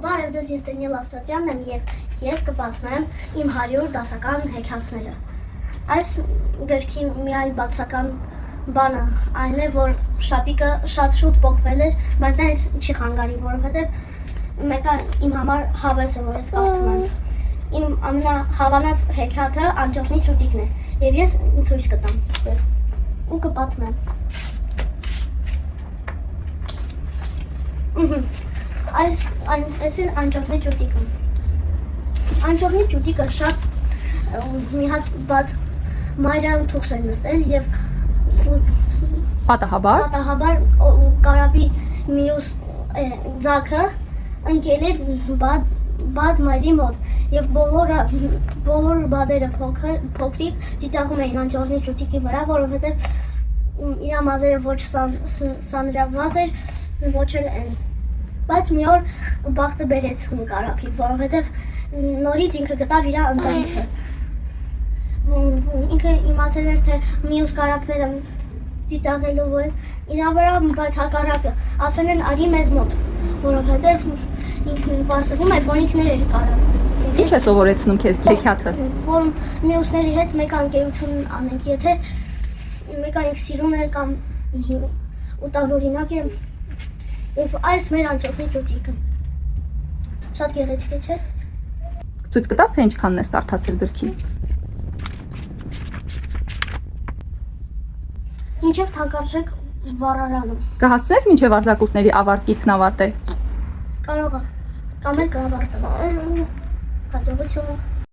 Բարև ձեզ, ես Դենիել Աստատրյանն եմ և ես կպատմեմ իմ 100 դասական հեքիաթները։ Այս գրքի մի այլ բացական բանը այն է, որ շապիկը շատ շուտ պոկվել էր, բայց դա ինձ չի խանգարի, որովհետև մեկը իմ համար հավես է, որ ես կարդում եմ։ Իմ ամենահավանած հեքիաթը Անջոջնի ճուտիկն է, և ես ցույց կտամ ձեզ ու կպատմեմ։ Այս են Անջոջնի ճուտիկը։ Անջոջնի ճուտիկը շատ մի հատ բաց մայրան թուղթ է նստել և պատահաբար կարապի մյուս ձագը ընկել էր բաց մայրի մոտ և բոլոր բադերը փոքրիկ ծիծաղում էին Անջոջնի ճուտիկի վրա, որովհետև իր մազերը ոչ սանրավված էր, ոչ էլ են։ Բայց մի օր բախտը բերեց կարապին, որովհետև նորից ինքը գտավ իր ընտանիքը։ Ինքը իմացել էր, թե մյուս կարապները ծիծաղելու որ իր վրա, բայց հակառակը ասել են արի մեզ մոտ, որովհետև ինքն պարզվում էր, որ ինքներ էր կարապը։ Ինչ է սովորեցնում քեզ հեքիաթը։ Որ մյուսների հետ մեկ ընկերություն անենք, եթե մեկ ինք սիրուն է կամ ուտավորինակ է, և այս մեր Անջոջնի ճուտիկը։ Շատ գեղեցիկ է, չէ՞։ Ցույց կտաս, թե ինչքանն ես կարդացել գրքի։ Մինչև թանկարժեք վառարանը։ Կհասցնես մինչև արձակուրդների ավարտ գիրքն ավարտել։ Կարող է, կամ էլ կավարտեմ։ Հաջողություն։